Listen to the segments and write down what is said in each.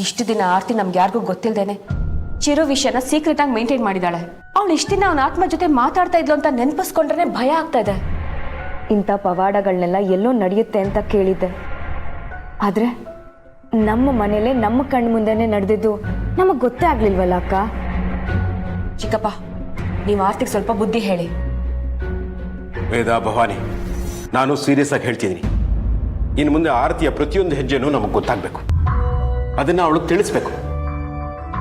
ಇಷ್ಟು ದಿನ ಆರ್ತಿ ನಮ್ಗೆ ಯಾರಿಗೂ ಗೊತ್ತಿಲ್ದೇನೆ ಚಿರು ವಿಷಯನ ಸೀಕ್ರೆಟ್ ಆಗಿ ಮೇಂಟೈನ್ ಮಾಡಿದಾಳೆ. ಅವಳು ಇಷ್ಟು ದಿನ ಅವನ ಆತ್ಮ ಜೊತೆ ಮಾತಾಡ್ತಾ ಇದ್ಲು ಅಂತ ನೆನಪಿಸ್ಕೊಂಡ್ರೆ ಭಯ ಆಗ್ತಾ ಇದೆ. ಇಂಥ ಪವಾಡಗಳನ್ನೆಲ್ಲ ಎಲ್ಲೋ ನಡೆಯುತ್ತೆ ಅಂತ ಕೇಳಿದ್ದೆ, ಆದ್ರೆ ನಮ್ಮ ಮನೇಲೆ ನಮ್ಮ ಕಣ್ಣು ಮುಂದೆನೆ ನಡೆದಿದ್ದು ನಮಗೆ ಗೊತ್ತೇ ಆಗ್ಲಿಲ್ವಲ್ಲ ಅಕ್ಕ. ಚಿಕ್ಕಪ್ಪ, ನೀವು ಆರ್ತಿಗೆ ಸ್ವಲ್ಪ ಬುದ್ಧಿ ಹೇಳಿ. ವೇದ, ಭವಾನಿ, ನಾನು ಸೀರಿಯಸ್ ಆಗಿ ಹೇಳ್ತಿದ್ದೀನಿ. ಇನ್ನು ಮುಂದೆ ಆರತಿಯ ಪ್ರತಿಯೊಂದು ಹೆಜ್ಜೆನೂ ನಮಗೆ ಗೊತ್ತಾಗಬೇಕು. ಅದನ್ನ ಅವಳು ತಿಳಿಸ್ಬೇಕು.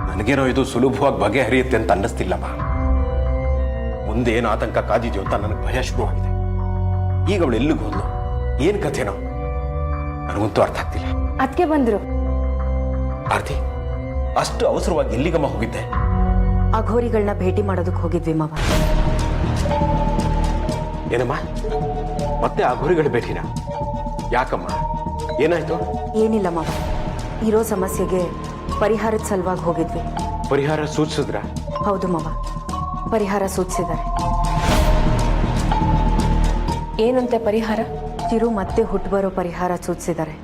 ನನಗೇನೋ ಇದು ಸುಲಭವಾಗಿ ಬಗೆಹರಿಯುತ್ತೆ ಅಂತ ಅನ್ನಿಸ್ತಿಲ್ಲಮ್ಮ. ಮುಂದೆ ಏನು ಆತಂಕ ಕಾದಿದೆಯೋ ಅಂತ ನನಗೆ ಭಯ ಶುರುವಾಗಿದೆ. ಈಗ ಅವಳು ಎಲ್ಲಿಗೆ ಹೋದ್ಲು, ಏನು ಕಥೆನೋ ನನಗಂತೂ ಅರ್ಥ ಆಗ್ತಿಲ್ಲ. ಅದಕ್ಕೆ ಬಂದ್ರು. ಆರತಿ, ಅಷ್ಟು ಅವಸರವಾಗಿ ಎಲ್ಲಿಗಮ್ಮ ಹೋಗಿದ್ದೆ? ಅಘೋರಿಗಳನ್ನ ಭೇಟಿ ಮಾಡೋದಕ್ಕೆ ಹೋಗಿದ್ವಿ ಮಾವ. ಏನಮ್ಮ, ಮತ್ತೆ ಅಘೋರಿಗಳ ಭೇಟಿನ? ಯಾಕಮ್ಮ, ಏನಾಯ್ತು? ಏನಿಲ್ಲ ಮಾವ, ಇರೋ ಸಮಸ್ಯೆಗೆ ಪರಿಹಾರದ ಸಲುವಾಗಿ ಹೋಗಿದ್ವಿ. ಪರಿಹಾರ ಸೂಚಿಸಿದ್ರ? ಹೌದು ಮಾವ, ಪರಿಹಾರ ಸೂಚಿಸಿದ್ದಾರೆ. ಏನಂತೆ ಪರಿಹಾರ? ಚಿರು ಮತ್ತೆ ಹುಟ್ಟು ಬರೋ ಪರಿಹಾರ ಸೂಚಿಸಿದ್ದಾರೆ.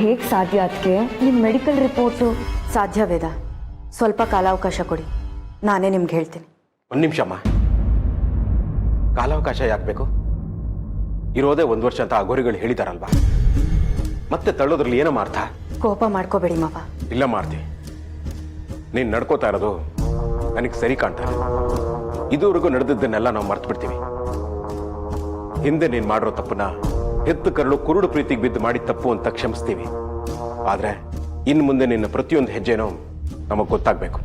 ಹೇಗೆ ಸಾಧ್ಯ? ಅದಕ್ಕೆ ನಿಮ್ಮ ಮೆಡಿಕಲ್ ರಿಪೋರ್ಟು ಸಾಧ್ಯ ವೇದ. ಸ್ವಲ್ಪ ಕಾಲಾವಕಾಶ ಕೊಡಿ, ನಾನೇ ನಿಮ್ಗೆ ಹೇಳ್ತೀನಿ. ಒಂದು ನಿಮಿಷ ಅಮ್ಮ, ಕಾಲಾವಕಾಶ ಯಾಕೆ ಬೇಕು? ಇರೋದೇ 1 ವರ್ಷ ಅಂತ ಅಘೋರಿಗಳು ಹೇಳಿದಾರಲ್ವಾ, ಮತ್ತೆ ತಳ್ಳೋದ್ರಲ್ಲಿ ಏನಮ್ಮ ಅರ್ಥ? ಕೋಪ ಮಾಡ್ಕೋಬೇಡಿ ಮಾವ. ಇಲ್ಲ ಮಾರ್ತಿ, ನೀನು ನಡ್ಕೋತಾ ಇರೋದು ನನಗೆ ಸರಿ ಕಾಣ್ತಾ ಇಲ್ಲ. ಇದುವರೆಗೂ ನಡೆದಿದ್ದನ್ನೆಲ್ಲ ನಾವು ಮರ್ತು ಬಿಡ್ತೀವಿ. ಹಿಂದೆ ನೀನು ಮಾಡಿರೋ ತಪ್ಪನ್ನ ಹೆತ್ತು ಕರಳು ಕುರುಡು ಪ್ರೀತಿಗೆ ಬಿದ್ದು ಮಾಡಿದ ತಪ್ಪು ಅಂತ ಕ್ಷಮಿಸ್ತೀವಿ. ಆದ್ರೆ ಇನ್ನು ಮುಂದೆ ನಿನ್ನ ಪ್ರತಿಯೊಂದು ಹೆಜ್ಜೆನೂ ನಮಗೆ ಗೊತ್ತಾಗಬೇಕು.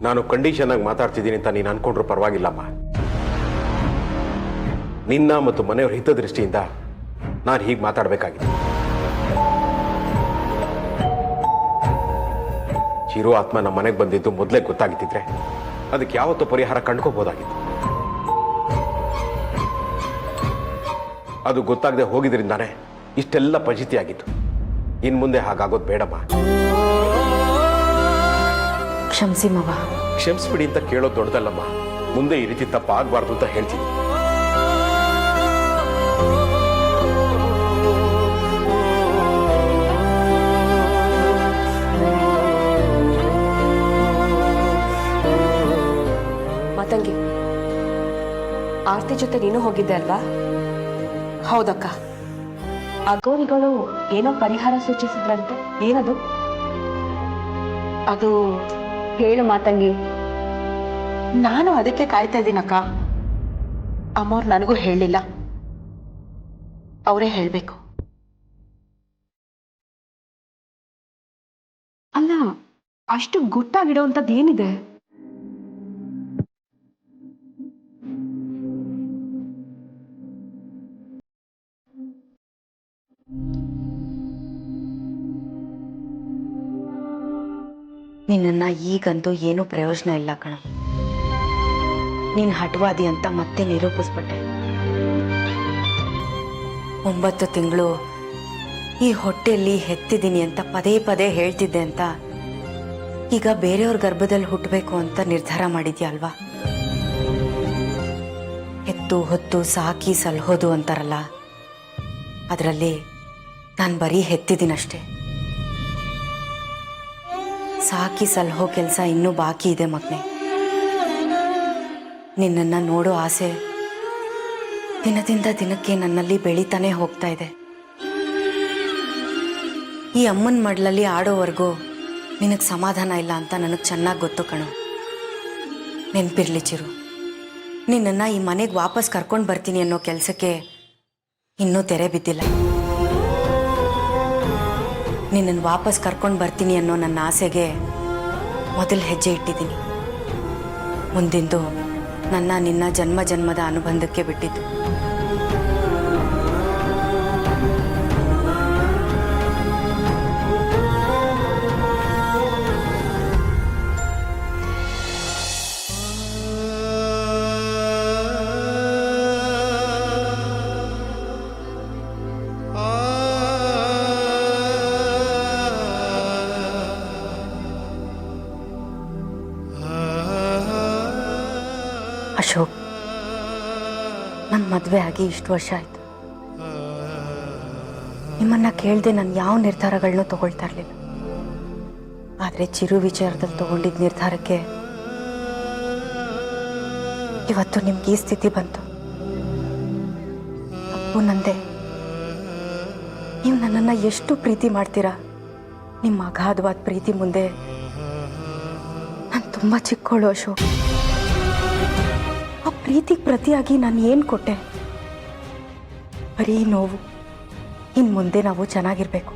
ನಾನು ಕಂಡೀಷನ್ ಆಗಿ ಮಾತಾಡ್ತಿದ್ದೀನಿ ಅಂತ ನೀನು ಅನ್ಕೊಂಡ್ರು ಪರವಾಗಿಲ್ಲಮ್ಮ. ನಿನ್ನ ಮತ್ತು ಮನೆಯವರ ಹಿತದೃಷ್ಟಿಯಿಂದ ನಾನು ಹೀಗೆ ಮಾತಾಡಬೇಕಾಗಿದೆ. ಚಿರು ಆತ್ಮ ನಮ್ಮ ಮನೆಗೆ ಬಂದಿದ್ದು ಮೊದಲೇ ಗೊತ್ತಾಗಿದ್ದಿದ್ರೆ ಅದಕ್ಕೆ ಯಾವತ್ತೂ ಪರಿಹಾರ ಕಂಡ್ಕೋಬಹುದಾಗಿತ್ತು. ಅದು ಗೊತ್ತಾಗದೆ ಹೋಗಿದ್ರಿಂದಾನೆ ಇಷ್ಟೆಲ್ಲ ಫಜಿತಿ ಆಗಿತ್ತು. ಇನ್ ಮುಂದೆ ಹಾಗಾಗೋದು ಬೇಡಮ್ಮ. ಕ್ಷಮಿಸಿ ಮಾವ. ಕ್ಷಮಿಸ್ಬಿಡಿ ಅಂತ ಕೇಳೋದು ದೊಡ್ಡದಲ್ಲಮ್ಮ. ಮುಂದೆ ಈ ರೀತಿ ತಪ್ಪಾಗಬಾರ್ದು ಅಂತ ಹೇಳ್ತೀನಿ. ಮಾತಂಗಿ, ಆರ್ತಿ ಜೊತೆ ನೀನು ಹೋಗಿದ್ದೆ ಅಲ್ವಾ? ಹೌದಕ್ಕ. ಅಘೋರಿಗಳು ಏನೋ ಪರಿಹಾರ ಸೂಚಿಸಿದ್ರಂತೆ, ಏನದು? ಅದು ಹೇಳು ಮಾತಂಗಿ. ನಾನು ಅದಕ್ಕೆ ಕಾಯ್ತಾ ಇದ್ದೀನಕ್ಕ. ಅಮ್ಮವ್ರು ನನಗೂ ಹೇಳಲಿಲ್ಲ, ಅವರೇ ಹೇಳಬೇಕು. ಅಲ್ಲ, ಅಷ್ಟು ಗುಟ್ಟಾಗಿಡೋವಂಥದ್ದು ಏನಿದೆ? ನಿನ್ನ ಈಗಂತೂ ಏನೂ ಪ್ರಯೋಜನ ಇಲ್ಲ ಕಣ. ನೀನು ಹಠವಾದಿ ಅಂತ ಮತ್ತೆ ನಿರೂಪಿಸ್ಬಿಟ್ಟೆ. 9 ತಿಂಗಳು ಈ ಹೊಟ್ಟೆಯಲ್ಲಿ ಹೆತ್ತಿದ್ದೀನಿ ಅಂತ ಪದೇ ಪದೇ ಹೇಳ್ತಿದ್ದೆ ಅಂತ ಈಗ ಬೇರೆಯವ್ರ ಗರ್ಭದಲ್ಲಿ ಹುಟ್ಟಬೇಕು ಅಂತ ನಿರ್ಧಾರ ಮಾಡಿದ್ಯಾ ಅಲ್ವಾ? ಹೆತ್ತು ಹೊತ್ತು ಸಾಕಿ ಸಲಹೋದು ಅಂತಾರಲ್ಲ, ಅದರಲ್ಲಿ ನಾನು ಬರೀ ಹೆತ್ತಿದ್ದೀನಷ್ಟೇ. ಸಾಕಿ ಸಲಹೋ ಕೆಲಸ ಇನ್ನೂ ಬಾಕಿ ಇದೆ ಮಗನೆ. ನಿನ್ನನ್ನು ನೋಡೋ ಆಸೆ ದಿನದಿಂದ ದಿನಕ್ಕೆ ನನ್ನಲ್ಲಿ ಬೆಳೀತಾನೆ ಹೋಗ್ತಾ ಇದೆ. ಈ ಅಮ್ಮನ ಮಡ್ಲಲ್ಲಿ ಆಡೋವರೆಗೂ ನಿನಗೆ ಸಮಾಧಾನ ಇಲ್ಲ ಅಂತ ನನಗೆ ಚೆನ್ನಾಗಿ ಗೊತ್ತು ಕಣೋ. ನೆನಪಿರ್ಲಿ ಚಿರು, ನಿನ್ನನ್ನು ಈ ಮನೆಗೆ ವಾಪಸ್ ಕರ್ಕೊಂಡು ಬರ್ತೀನಿ ಅನ್ನೋ ಕೆಲಸಕ್ಕೆ ಇನ್ನೂ ತೆರೆ ಬಿದ್ದಿಲ್ಲ. ನಿನ್ನನ್ನು ವಾಪಸ್ ಕರ್ಕೊಂಡು ಬರ್ತೀನಿ ಅನ್ನೋ ನನ್ನ ಆಸೆಗೆ ಮೊದಲು ಹೆಜ್ಜೆ ಇಟ್ಟಿದ್ದೀನಿ. ಮುಂದಿಂದು ನಿನ್ನ ಜನ್ಮ ಜನ್ಮದ ಅನುಬಂಧಕ್ಕೆ ಬಿಟ್ಟಿದ್ದು. ಅಶೋಕ್, ನನ್ನ ಮದುವೆ ಆಗಿ ಇಷ್ಟು ವರ್ಷ ಆಯಿತು. ನಿಮ್ಮನ್ನು ಕೇಳದೆ ನಾನು ಯಾವ ನಿರ್ಧಾರಗಳನ್ನೂ ತಗೊಳ್ತಾ ಇರಲಿಲ್ಲ. ಆದರೆ ಚಿರು ವಿಚಾರದಲ್ಲಿ ತಗೊಂಡಿದ್ದ ನಿರ್ಧಾರಕ್ಕೆ ಇವತ್ತು ನಿಮ್ಗೆ ಈ ಸ್ಥಿತಿ ಬಂತು. ತಪ್ಪು ನಂದೆ. ನೀವು ನನ್ನನ್ನು ಎಷ್ಟು ಪ್ರೀತಿ ಮಾಡ್ತೀರಾ. ನಿಮ್ಮ ಅಗಾಧವಾದ ಪ್ರೀತಿ ಮುಂದೆ ನಾನು ತುಂಬ ಚಿಕ್ಕವಳು ಅಶೋಕ್. ಆ ಪ್ರೀತಿಗೆ ಪ್ರತಿಯಾಗಿ ನಾನು ಏನು ಕೊಟ್ಟೆ? ಬರೀ ನೋವು. ಇನ್ನು ಮುಂದೆ ನಾವು ಚೆನ್ನಾಗಿರ್ಬೇಕು.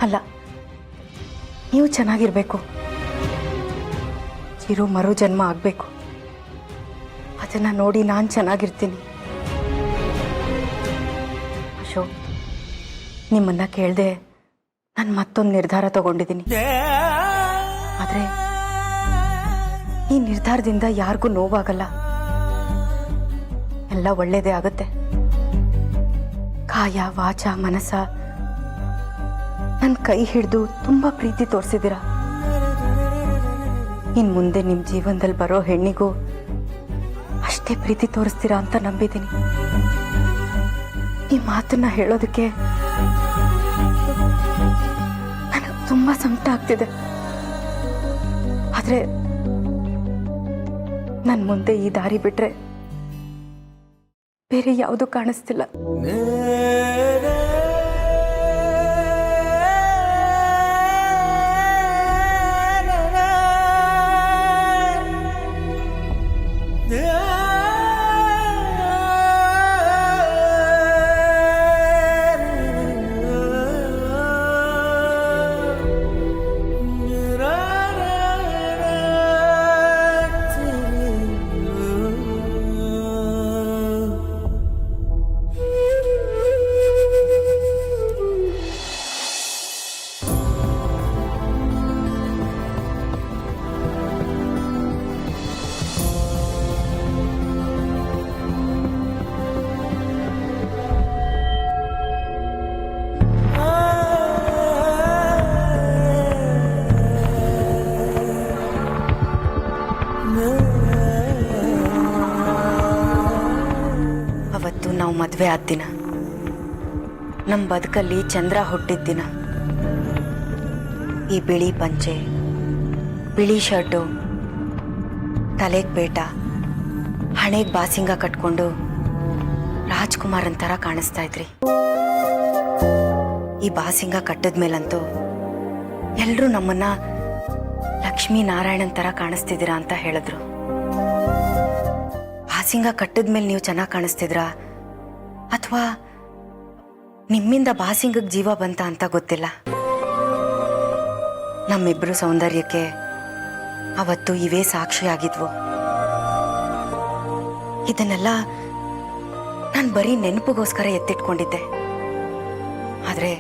ಅಲ್ಲ, ನೀವು ಚೆನ್ನಾಗಿರ್ಬೇಕು. ಚಿರು ಮರು ಜನ್ಮ ಆಗಬೇಕು. ಅದನ್ನು ನೋಡಿ ನಾನು ಚೆನ್ನಾಗಿರ್ತೀನಿ. ಅಶೋಕ್, ನಿಮ್ಮನ್ನ ಕೇಳದೆ ನಾನು ಮತ್ತೊಂದು ನಿರ್ಧಾರ ತಗೊಂಡಿದ್ದೀನಿ. ಆದರೆ ಈ ನಿರ್ಧಾರದಿಂದ ಯಾರಿಗೂ ನೋವಾಗಲ್ಲ. ಎಲ್ಲ ಒಳ್ಳೇದೇ ಆಗುತ್ತೆ. ಕಾಯ ವಾಚ ಮನಸ್ಸ ನನ್ನ ಕೈ ಹಿಡಿದು ತುಂಬಾ ಪ್ರೀತಿ ತೋರಿಸಿದ್ದೀರಾ. ಇನ್ನು ಮುಂದೆ ನಿಮ್ಮ ಜೀವನದಲ್ಲಿ ಬರೋ ಹೆಣ್ಣಿಗೂ ಅಷ್ಟೇ ಪ್ರೀತಿ ತೋರಿಸ್ತೀರಾ ಅಂತ ನಂಬಿದ್ದೀನಿ. ಈ ಮಾತನ್ನ ಹೇಳೋದಕ್ಕೆ ನನಗೆ ತುಂಬಾ ಸಂಕಟ ಆಗ್ತಿದೆ. ಆದ್ರೆ ನನ್ನ ಮುಂದೆ ಈ ದಾರಿ ಬಿಟ್ರೆ ಬೇರೆ ಯಾವುದು ಕಾಣಿಸ್ತಿಲ್ಲ. ಅವತ್ತು ನಾವು ಮದುವೆ ಆದ ದಿನ, ನಮ್ಮ ಬದುಕಲ್ಲಿ ಚಂದ್ರ ಹುಟ್ಟಿದ ದಿನ. ಈ ಬಿಳಿ ಪಂಚೆ, ಬಿಳಿ ಶರ್ಟು, ತಲೆಗೆ ಪೇಟ, ಹಣೆಗೆ ಬಾಸಿಂಗ ಕಟ್ಕೊಂಡು ರಾಜ್ಕುಮಾರನ್ ಥರ ಕಾಣಿಸ್ತಾ ಇದ್ರಿ. ಈ ಬಾಸಿಂಗ ಕಟ್ಟಿದ್ಮೇಲಂತೂ ಎಲ್ಲರೂ ನಮ್ಮನ್ನ ಲಕ್ಷ್ಮೀ ನಾರಾಯಣನ್ ಥರ ಕಾಣಿಸ್ತಿದ್ದೀರಾ ಅಂತ ಹೇಳಿದ್ರು. ಬಾಸಿಂಗ ಕಟ್ಟಿದ್ಮೇಲೆ ನೀವು ಚೆನ್ನಾಗಿ ಕಾಣಿಸ್ತಿದ್ರಾ ಅಥವಾ ನಿಮ್ಮಿಂದ ಬಾಸಿಂಗಕ್ಕೆ ಜೀವ ಬಂತ ಅಂತ ಗೊತ್ತಿಲ್ಲ. ನಮ್ಮಿಬ್ರು ಸೌಂದರ್ಯಕ್ಕೆ ಅವತ್ತು ಇವೇ ಸಾಕ್ಷಿಯಾಗಿದ್ವು. ಇದನ್ನೆಲ್ಲ ನಾನು ಬರೀ ನೆನಪಿಗೋಸ್ಕರ ಎತ್ತಿಟ್ಕೊಂಡಿದ್ದೆ. ಆದರೆ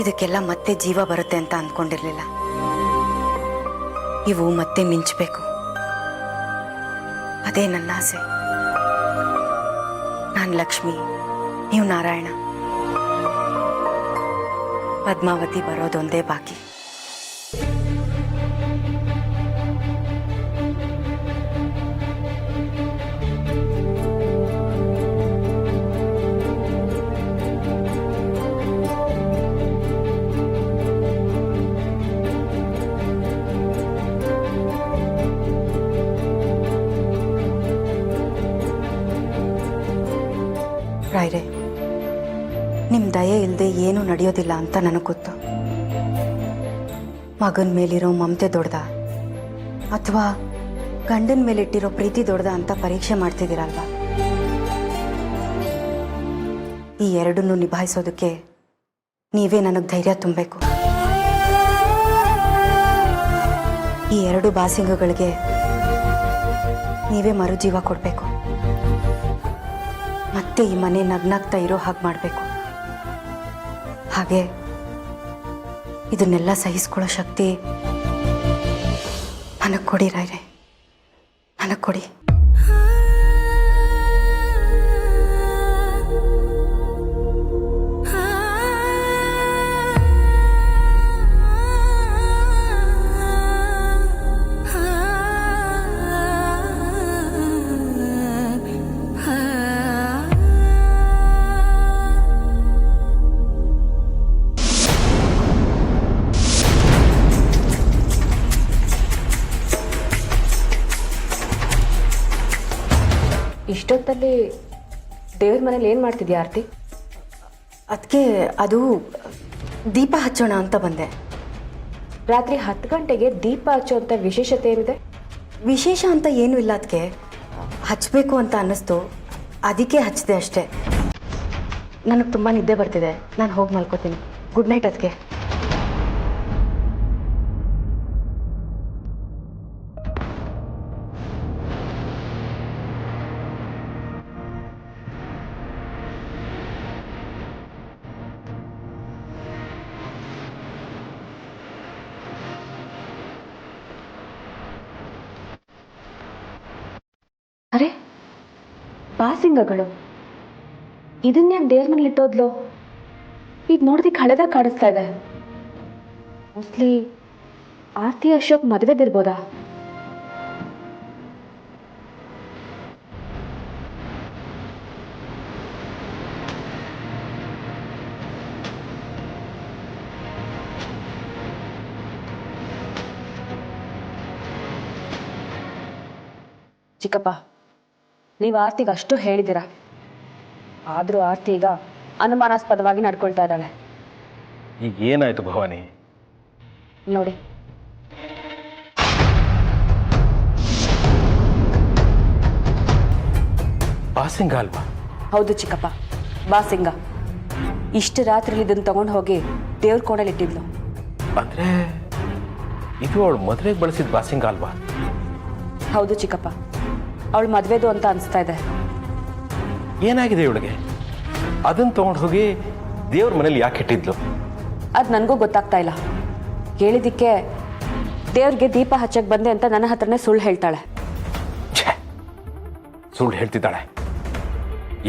ಇದಕ್ಕೆಲ್ಲ ಮತ್ತೆ ಜೀವ ಬರುತ್ತೆ ಅಂತ ಅಂದ್ಕೊಂಡಿರ್ಲಿಲ್ಲ. ಇವು ಮತ್ತೆ ಮಿಂಚಬೇಕು, ಅದೇ ನನ್ನ ಆಸೆ. ನಾನು ಲಕ್ಷ್ಮಿ, ನೀವು ನಾರಾಯಣ. ಪದ್ಮಾವತಿ ಬರೋದೊಂದೇ ಬಾಕಿ. ರಾಯ್ರೆ, ನಿಮ್ಮ ದಯೆ ಇಲ್ಲದೆ ಏನೂ ನಡೆಯೋದಿಲ್ಲ ಅಂತ ನನಗೆ ಗೊತ್ತು. ಮಗನ ಮೇಲಿರೋ ಮಮತೆ ದೊಡ್ಡದ ಅಥವಾ ಗಂಡನ ಮೇಲಿಟ್ಟಿರೋ ಪ್ರೀತಿ ದೊಡ್ಡದ ಅಂತ ಪರೀಕ್ಷೆ ಮಾಡ್ತಿದ್ದೀರಲ್ವಾ? ಈ ಎರಡನ್ನೂ ನಿಭಾಯಿಸೋದಕ್ಕೆ ನೀವೇ ನನಗೆ ಧೈರ್ಯ ತುಂಬಬೇಕು. ಈ ಎರಡು ಬಾಸಿಂಗಗಳಿಗೆ ನೀವೇ ಮರುಜೀವ ಕೊಡಬೇಕು. ಮತ್ತೆ ಈ ಮನೆ ನಗ್ನಾಗ್ತಾ ಇರೋ ಹಾಗೆ ಮಾಡಬೇಕು. ಹಾಗೆ ಇದನ್ನೆಲ್ಲ ಸಹಿಸ್ಕೊಳ್ಳೋ ಶಕ್ತಿ ನನಗೆ ಕೊಡಿ ರಾಯ್ರೆ, ನನಗೆ ಕೊಡಿ. ಇಷ್ಟೊತ್ತಲ್ಲಿ ದೇವ್ರ ಮನೇಲಿ ಏನು ಮಾಡ್ತಿದ್ಯಾ ಆರತಿ? ಅದಕ್ಕೆ ಅದು ದೀಪ ಹಚ್ಚೋಣ ಅಂತ ಬಂದೆ. ರಾತ್ರಿ 10 ಗಂಟೆಗೆ ದೀಪ ಹಚ್ಚುವಂಥ ವಿಶೇಷತೆ ಏನಿದೆ? ವಿಶೇಷ ಅಂತ ಏನೂ ಇಲ್ಲ, ಅದಕ್ಕೆ ಹಚ್ಚಬೇಕು ಅಂತ ಅನ್ನಿಸ್ತು, ಅದಕ್ಕೆ ಹಚ್ಚಿದೆ ಅಷ್ಟೇ. ನನಗೆ ತುಂಬ ನಿದ್ದೆ ಬರ್ತಿದೆ, ನಾನು ಹೋಗಿ ಮಲ್ಕೋತೀನಿ. ಗುಡ್ ನೈಟ್ ಅದಕ್ಕೆ. ಅರೆ, ಬಾಸಿಂಗಗಳು ಇದನ್ಯಾಕೆ ದೇವ್ರ ಮನೇಲಿ ಇಟ್ಟೋದ್ಲು? ಈಗ ನೋಡ್ದಿಕ್ಕೆ ಹಳೆದಾಗ ಕಾಣಿಸ್ತಾ ಇದೆ. ಮೋಸ್ಟ್ಲಿ ಆರತಿ ಅಶೋಕ್ ಮದುವೆದಿರ್ಬೋದಾ? ಚಿಕ್ಕಪ್ಪ, ನೀವು ಆರ್ತಿಗೆ ಅಷ್ಟು ಹೇಳಿದ್ದೀರಾ, ಆದರೂ ಆರ್ತಿ ಈಗ ಅನುಮಾನಾಸ್ಪದವಾಗಿ ನಡ್ಕೊಳ್ತಾ ಇದ್ದಾಳೆ. ಈಗ ಏನಾಯ್ತು ಭವಾನಿ? ನೋಡಿ, ಬಾಸಿಂಗ ಅಲ್ವಾ? ಹೌದು ಚಿಕ್ಕಪ್ಪ, ಬಾಸಿಂಗ. ಇಷ್ಟು ರಾತ್ರಿಲಿ ಇದನ್ನು ತಗೊಂಡು ಹೋಗಿ ದೇವ್ರ ಕೋಣಲ್ಲಿ ಇಟ್ಟಿದ್ಲು. ಅಂದ್ರೆ ಇದು ಅವಳು ಮದುವೆಗೆ ಬಳಸಿದ ಬಾಸಿಂಗ ಅಲ್ವಾ? ಹೌದು ಚಿಕ್ಕಪ್ಪ, ಅವಳು ಮದುವೆದು ಅಂತ ಅನಿಸ್ತಾ ಇದೆ. ಏನಾಗಿದೆ ಇವಳಿಗೆ? ಅದನ್ನು ತಗೊಂಡು ಹೋಗಿ ದೇವ್ರ ಮನೇಲಿ ಯಾಕೆ ಇಟ್ಟಿದ್ಲು? ಅದು ನನಗೂ ಗೊತ್ತಾಗ್ತಾ ಇಲ್ಲ. ಹೇಳಿದ್ದಕ್ಕೆ ದೇವ್ರಿಗೆ ದೀಪ ಹಚ್ಚಕ್ಕೆ ಬಂದೆ ಅಂತ ನನ್ನ ಹತ್ರನೇ ಸುಳ್ಳು ಹೇಳ್ತಾಳೆ. ಛೇ, ಸುಳ್ಳು ಹೇಳ್ತಿದ್ದಾಳೆ.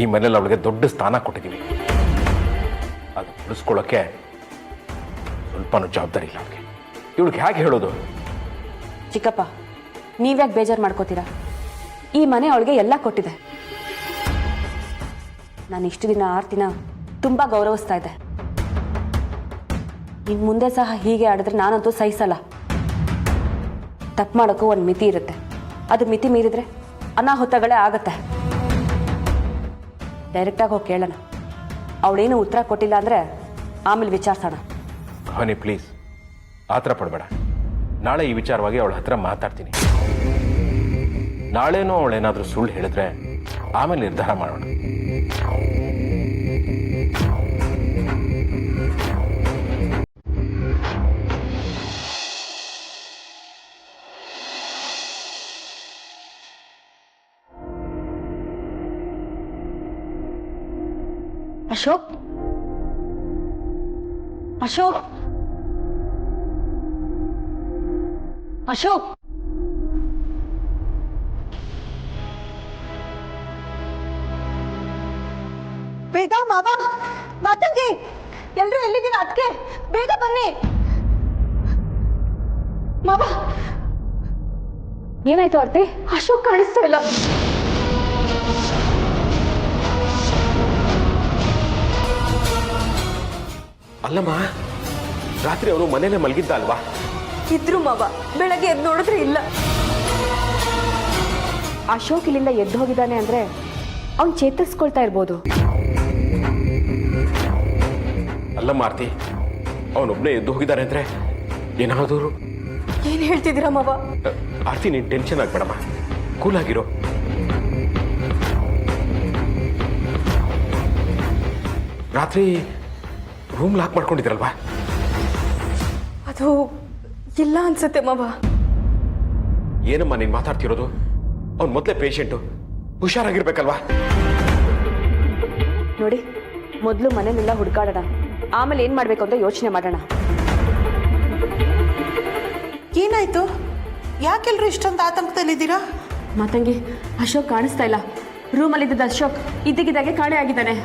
ಈ ಮನೇಲಿ ಅವಳಿಗೆ ದೊಡ್ಡ ಸ್ಥಾನ ಕೊಟ್ಟಿದ್ದೀವಿ, ಅದು ಉಳಿಸ್ಕೊಳ್ಳೋಕ್ಕೆ ಸ್ವಲ್ಪನೂ ಜವಾಬ್ದಾರಿ ಇಲ್ಲ ಅವಳಿಗೆ. ಇವಳಿಗೆ ಹೇಗೆ ಹೇಳೋದು? ಚಿಕ್ಕಪ್ಪ, ನೀವ್ಯಾಕೆ ಬೇಜಾರು ಮಾಡ್ಕೋತೀರಾ? ಈ ಮನೆ ಅವಳಿಗೆ ಎಲ್ಲ ಕೊಟ್ಟಿದೆ. ನಾನು ಇಷ್ಟು ದಿನ ಆರ್ತಿನ ತುಂಬ ಗೌರವಿಸ್ತಾ ಇದ್ದೆ. ಇನ್ನು ಮುಂದೆ ಸಹ ಹೀಗೆ ಆಡಿದ್ರೆ ನಾನಂತೂ ಸಹಿಸಲ್ಲ. ತಪ್ಪು ಮಾಡೋಕ್ಕೂ ಒಂದು ಮಿತಿ ಇರುತ್ತೆ, ಅದು ಮಿತಿ ಮೀರಿದ್ರೆ ಅನಾಹುತಗಳೇ ಆಗತ್ತೆ. ಡೈರೆಕ್ಟಾಗಿ ಹೋಗಿ ಕೇಳೋಣ. ಅವಳೇನು ಉತ್ತರ ಕೊಟ್ಟಿಲ್ಲ ಅಂದರೆ ಆಮೇಲೆ ವಿಚಾರಿಸೋಣ. ಹನಿ ಪ್ಲೀಸ್, ಆ ಥರ ಪಡಬೇಡ. ನಾಳೆ ಈ ವಿಚಾರವಾಗಿ ಅವಳ ಹತ್ರ ಮಾತಾಡ್ತೀನಿ. ನಾಳೆನೂ ಅವಳೇನಾದರೂ ಸುಳ್ಳು ಹೇಳಿದ್ರೆ ಆಮೇಲೆ ನಿರ್ಧಾರ ಮಾಡೋಣ. ಅಶೋಕ್, ಅಶೋಕ್, ಅಶೋಕ್, ಬೇಗ ಮಾವ, ಮಾತಂಗಿ, ಎಲ್ರು ಎಲ್ಲಿದ್ದೀರಾ? ಅದಕ್ಕೆ ಬೇಗ ಬನ್ನಿ ಮಾವ. ಏನಾಯ್ತು ಆರ್ತಿ? ಅಶೋಕ್ ಕಾಣಿಸ್ತಾ ಇಲ್ಲ. ಅಲ್ಲಮ್ಮ, ರಾತ್ರಿ ಅವನು ಮನೇಲೆ ಮಲಗಿದ್ದ ಅಲ್ವಾ? ಇದ್ರು ಮಾವ, ಬೆಳಗ್ಗೆ ಎದ್ದು ನೋಡಿದ್ರೆ ಇಲ್ಲ. ಅಶೋಕ್ ಇಲ್ಲಿಂದ ಎದ್ದು ಹೋಗಿದ್ದಾನೆ ಅಂದರೆ ಅವ್ನು ಚೇತರಿಸ್ಕೊಳ್ತಾ ಇರ್ಬೋದು. ಅಲ್ಲಮ್ಮ ಆರ್ತಿ, ಅವನೊಬ್ಬನೇ ಎದ್ದು ಹೋಗಿದ್ದಾನೆ ಅಂದ್ರೆ ಏನಾದರೂ. ಏನ್ ಹೇಳ್ತಿದ್ದೀರಾ ಮಾವ? ಆರ್ತಿ, ನೀನು ಟೆನ್ಷನ್ ಆಗ್ಬೇಡಮ್ಮ, ಕೂಲ್ ಆಗಿರೋ. ರಾತ್ರಿ ರೂಮ್ ಲಾಕ್ ಮಾಡ್ಕೊಂಡಿದ್ರಲ್ವಾ? ಅದು ಇಲ್ಲ ಅನ್ಸುತ್ತೆ ಮಾವ. ಏನಮ್ಮ ನೀನು ಮಾತಾಡ್ತಿರೋದು? ಅವ್ನು ಮೊದಲೇ ಪೇಷಂಟು, ಹುಷಾರಾಗಿರ್ಬೇಕಲ್ವಾ? ನೋಡಿ, ಮೊದಲು ಮನೆಯಲ್ಲೆಲ್ಲ ಹುಡುಕಾಡೋಣ, ಆಮೇಲೆ ಏನು ಮಾಡಬೇಕು ಅಂತ ಯೋಚನೆ ಮಾಡೋಣ. ಏನಾಯ್ತು? ಯಾಕೆಲ್ರು ಇಷ್ಟೊಂದು ಆತಂಕದಲ್ಲಿದ್ದೀರಾ? ಮಾತಂಗಿ, ಅಶೋಕ್ ಕಾಣಿಸ್ತಾ ಇಲ್ಲ. ರೂಮಲ್ಲಿದ್ದ ಅಶೋಕ್ ಇದ್ದಕ್ಕಿದ್ದಾಗೆ ಕಾಣೆ ಆಗಿದ್ದಾನೆ.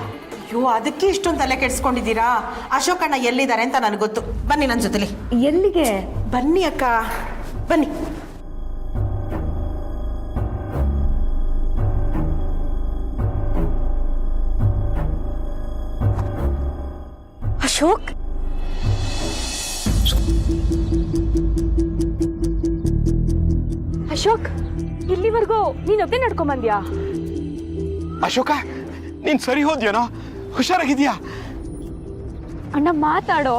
ಅಯ್ಯೋ, ಅದಕ್ಕೆ ಇಷ್ಟೊಂದು ತಲೆ ಕೆಡಿಸ್ಕೊಂಡಿದ್ದೀರಾ? ಅಶೋಕ್ ಅಣ್ಣ ಎಲ್ಲಿದ್ದಾರೆ ಅಂತ ನನಗೆ ಗೊತ್ತು. ಬನ್ನಿ ನನ್ನ ಜೊತೆಲಿ. ಎಲ್ಲಿಗೆ? ಬನ್ನಿ ಅಕ್ಕ, ಬನ್ನಿ. ಅಶೋಕ್, ಅಶೋಕ್, ಇಲ್ಲಿವರೆಗೂ ನೀನೊಬ್ಬನೇ ನಡ್ಕೊಂಬಂದ್ಯಾ? ಅಶೋಕ, ನೀನ್ ಸರಿ ಹೋದ್ಯೇನೋ? ಹುಷಾರಾಗಿದ್ಯಾ? ಅಣ್ಣ ಮಾತಾಡೋ.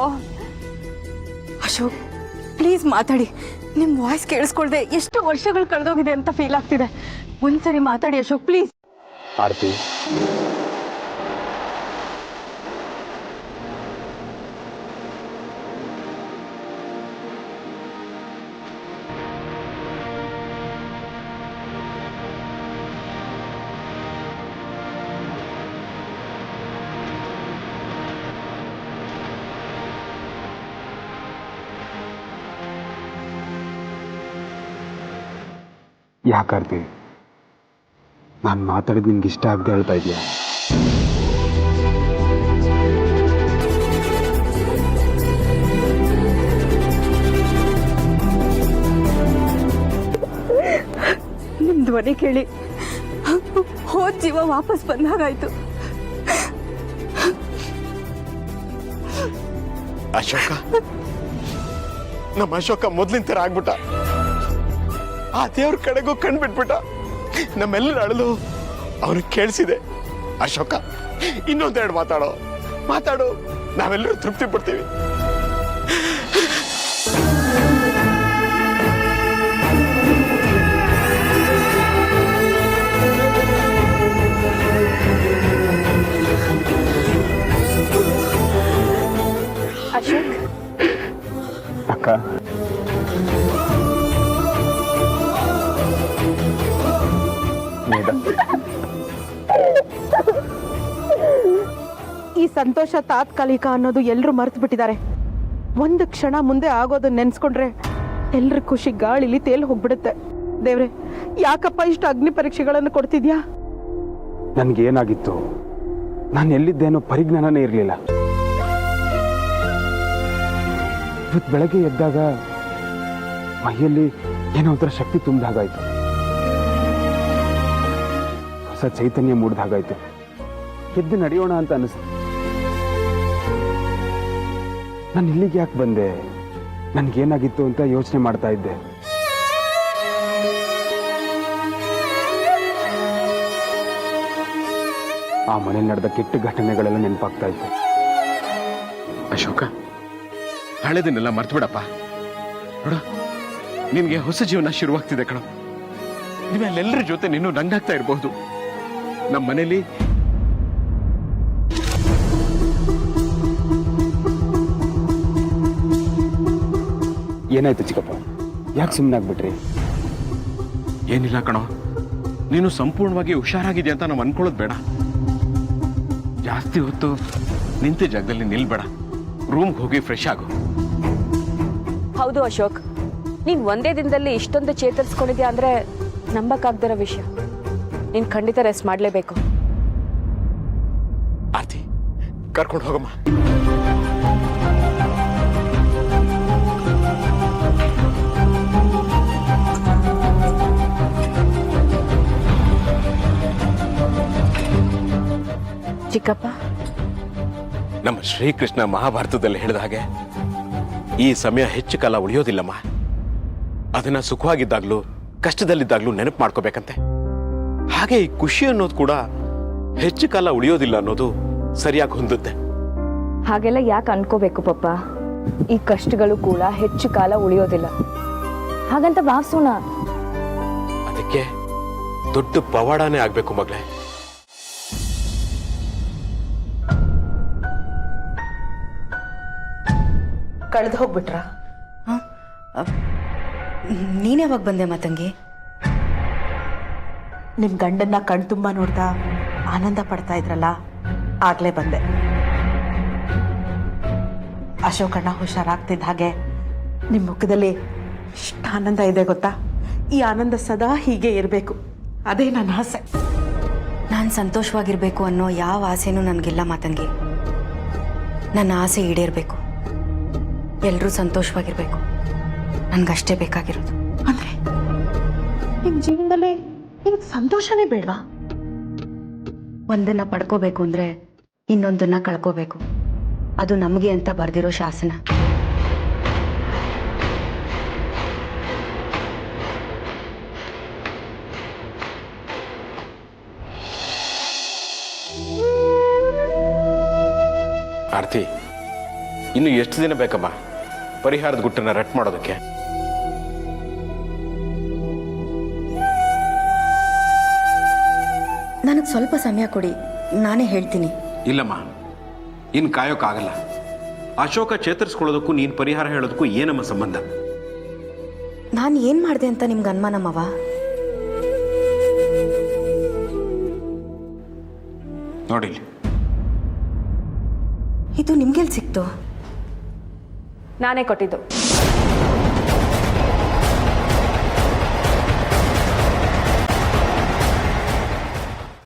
ಅಶೋಕ್ ಪ್ಲೀಸ್ ಮಾತಾಡಿ. ನಿಮ್ಮ ವಾಯ್ಸ್ ಕೇಳಿಸ್ಕೊಳ್ದೆ ಎಷ್ಟು ವರ್ಷಗಳು ಕಳೆದೋಗಿದೆ ಅಂತ ಫೀಲ್ ಆಗ್ತಿದೆ. ಒಂದ್ಸರಿ ಮಾತಾಡಿ ಅಶೋಕ್ ಪ್ಲೀಸ್. ಆರತಿ, ಯಾಕಾರ್ತಿ ನಾನು ಮಾತಾಡಿದ್ ನಿನ್ಗೆ ಇಷ್ಟ ಆಗದೆ ಹೇಳ್ತಾ ಇದೆಯಾ? ನಿಮ್ಮ ಧ್ವನಿ ಕೇಳಿ ಹೋದ ಜೀವ ವಾಪಸ್ ಬಂದಾಗಾಯ್ತು. ಅಶೋಕ, ನಮ್ಮ ಅಶೋಕ ಮೊದ್ಲಿನ ತರ ಆಗ್ಬಿಟ್ಟ. ಆ ದೇವ್ರ ಕಡೆಗೂ ಕಣ್ ಬಿಟ್ಬಿಟ್ಟ. ನಮ್ಮೆಲ್ಲರ ಅಳಲು ಅವನು ಕೇಳಿಸಿದೆ. ಅಶೋಕ, ಇನ್ನೊಂದೆರಡು ಮಾತಾಡು, ನಾವೆಲ್ಲರೂ ತೃಪ್ತಿ ಪಡ್ತೀವಿ. ಅಶೋಕ್, ಅಕ್ಕ, ಈ ಸಂತೋಷ ತಾತ್ಕಾಲಿಕ ಅನ್ನೋದು ಎಲ್ಲರೂ ಮರ್ತು ಬಿಟ್ಟಿದ್ದಾರೆ. ಒಂದು ಕ್ಷಣ ಮುಂದೆ ಆಗೋದನ್ನ ನೆನ್ಸ್ಕೊಂಡ್ರೆ ಎಲ್ರ ಖುಷಿ ಗಾಳಿಲಿ ತೇಲ್ ಹೋಗ್ಬಿಡುತ್ತೆ. ದೇವ್ರೆ, ಯಾಕಪ್ಪ ಇಷ್ಟು ಅಗ್ನಿ ಪರೀಕ್ಷೆಗಳನ್ನು ಕೊಡ್ತಿದ್ಯಾ? ನನ್ಗೇನಾಗಿತ್ತು? ನಾನು ಎಲ್ಲಿದ್ದೇನೋ ಪರಿಜ್ಞಾನನೇ ಇರಲಿಲ್ಲ. ಇವತ್ತು ಬೆಳಗ್ಗೆ ಎದ್ದಾಗ ಮೈಯಲ್ಲಿ ಏನೋ ಒಂಥರ ಶಕ್ತಿ ತುಂಬಿದಾಗಾಯ್ತು. ಹೊಸ ಚೈತನ್ಯ ಮೂಡಿದಾಗಾಯ್ತು. ಎದ್ದು ನಡೆಯೋಣ ಅಂತ ಅನಿಸ್ತು. ನಾನು ಇಲ್ಲಿಗೆ ಯಾಕೆ ಬಂದೆ, ನನ್ಗೇನಾಗಿತ್ತು ಅಂತ ಯೋಚನೆ ಮಾಡ್ತಾ ಇದ್ದೆ. ಆ ಮನೇಲಿ ನಡೆದ ಕೆಟ್ಟ ಘಟನೆಗಳೆಲ್ಲ ನೆನಪಾಗ್ತಾ ಇತ್ತು. ಅಶೋಕ, ಹಳೆದನ್ನೆಲ್ಲ ಮರ್ತು ಬಿಡಪ್ಪ. ನೋಡ, ನಿನ್ಗೆ ಹೊಸ ಜೀವನ ಶುರುವಾಗ್ತಿದೆ ಕಣ. ನಿಮ್ಮೆಲ್ಲರ ಜೊತೆ ನೀನು ರಂಗಾಗ್ತಾ ಇರಬಹುದು. ನಮ್ಮ ಮನೇಲಿ ಏನಾಯ್ತು ಚಿಕ್ಕಪ್ಪ? ಯಾಕೆ ಸುಮ್ಮನಾಗ್ಬಿಟ್ರಿ? ಏನಿಲ್ಲ ಕಣೋ, ನೀನು ಸಂಪೂರ್ಣವಾಗಿ ಹುಷಾರಾಗಿದೆಯಾ ಅಂತ ನಾವು ಅನ್ಕೊಳ್ಳೋದು ಬೇಡ. ಜಾಸ್ತಿ ಹೊತ್ತು ನಿಂತ ಜಾಗದಲ್ಲಿ ನಿಲ್ಬೇಡ. ರೂಮ್ಗೆ ಹೋಗಿ ಫ್ರೆಶ್ ಆಗು. ಹೌದು ಅಶೋಕ್, ನೀನ್ ಒಂದೇ ದಿನದಲ್ಲಿ ಇಷ್ಟೊಂದು ಚೇತರಿಸ್ಕೊಂಡಿದ್ಯಾ ಅಂದ್ರೆ ನಂಬಕ್ಕಾಗ್ದಿರೋ ವಿಷಯ. ನೀನ್ ಖಂಡಿತ ರೆಸ್ಟ್ ಮಾಡ್ಲೇಬೇಕು. ಆರ್ತಿ, ಕರ್ಕೊಂಡು ಹೋಗಮ್ಮ. ಚಿಕ್ಕಪ್ಪ, ನಮ್ಮ ಶ್ರೀಕೃಷ್ಣ ಮಹಾಭಾರತದಲ್ಲಿ ಹೇಳಿದ ಹಾಗೆ ಈ ಸಮಯ ಹೆಚ್ಚು ಕಾಲ ಉಳಿಯೋದಿಲ್ಲಮ್ಮ. ಅದನ್ನ ಸುಖವಾಗಿದ್ದಾಗ್ಲೂ ಕಷ್ಟದಲ್ಲಿದ್ದಾಗ್ಲೂ ನೆನಪು ಮಾಡ್ಕೋಬೇಕಂತೆ. ಹಾಗೆ ಈ ಖುಷಿ ಅನ್ನೋದು ಕೂಡ ಹೆಚ್ಚು ಕಾಲ ಉಳಿಯೋದಿಲ್ಲ ಅನ್ನೋದು ಸರಿಯಾಗಿ ಹೊಂದುತ್ತೆ. ಹಾಗೆಲ್ಲ ಯಾಕೆ ಅನ್ಕೋಬೇಕು ಪಪ್ಪ? ಈ ಕಷ್ಟಗಳು ಕೂಡ ಹೆಚ್ಚು ಕಾಲ ಉಳಿಯೋದಿಲ್ಲ ಹಾಗಂತ ಭಾವಿಸೋಣ. ಅದಕ್ಕೆ ದೊಡ್ಡ ಪವಾಡನೇ ಆಗ್ಬೇಕು ಮಗಳೇ. ಕಳೆದು ಹೋಗ್ಬಿಟ್ರ? ನೀನ್ ಯಾವಾಗ ಬಂದೆ ಮಾತಂಗಿ? ನಿಮ್ ಗಂಡನ್ನ ಕಣ್ತುಂಬ ನೋಡ್ತಾ ಆನಂದ ಪಡ್ತಾ ಇದ್ರಲ್ಲ, ಆಗ್ಲೇ ಬಂದೆ. ಅಶೋಕಣ್ಣ ಹುಷಾರಾಗ್ತಿದ್ದ ಹಾಗೆ ನಿಮ್ಮ ಮುಖದಲ್ಲಿ ಎಷ್ಟು ಆನಂದ ಇದೆ ಗೊತ್ತಾ? ಈ ಆನಂದ ಸದಾ ಹೀಗೆ ಇರಬೇಕು, ಅದೇ ನನ್ನ ಆಸೆ. ನಾನು ಸಂತೋಷವಾಗಿರ್ಬೇಕು ಅನ್ನೋ ಯಾವ ಆಸೆನೂ ನನಗಿಲ್ಲ ಮಾತಂಗಿ. ನನ್ನ ಆಸೆ ಈಡೇರಬೇಕು, ಎಲ್ಲರೂ ಸಂತೋಷವಾಗಿರ್ಬೇಕು, ನನ್ಗಷ್ಟೇ ಬೇಕಾಗಿರೋದು. ಅಂದ್ರೆ ನಿಮ್ ಜೀವನದಲ್ಲಿ ನಿಮ್ಗೆ ಸಂತೋಷನೇ ಬೇಡವಾ? ಒಂದನ್ನ ಪಡ್ಕೋಬೇಕು ಅಂದ್ರೆ ಇನ್ನೊಂದನ್ನ ಕಳ್ಕೋಬೇಕು. ಅದು ನಮಗೆ ಅಂತ ಬರ್ದಿರೋ ಶಾಸನ. ಆರ್ತಿ, ಇನ್ನು ಎಷ್ಟು ದಿನ ಬೇಕಮ್ಮ ಪರಿಹಾರದ ಗುಟ್ಟನ್ನ ರಟ್ ಮಾಡೋದಕ್ಕೆ? ನನಗೆ ಸ್ವಲ್ಪ ಸಮಯ ಕೊಡಿ, ನಾನೇ ಹೇಳ್ತೀನಿ. ಇಲ್ಲಮ್ಮ, ಇನ್ನು ಕಾಯೋಕ್ಕಾಗಲ್ಲ. ಅಶೋಕ ಚೇತರಿಸ್ಕೊಳ್ಳೋದಕ್ಕೂ ನೀನು ಪರಿಹಾರ ಹೇಳೋದಕ್ಕೂ ಏನಮ್ಮ ಸಂಬಂಧ? ನಾನು ಏನು ಮಾಡಿದೆ ಅಂತ ನಿಮ್ಗೆ ಅನುಮಾನ ಮಾವ? ನೋಡಿ, ಇದು ನಿಮ್ಗೆಲ್ಲಿ ಸಿಕ್ತು? ನಾನೇ ಕೊಟ್ಟಿದ್ದು.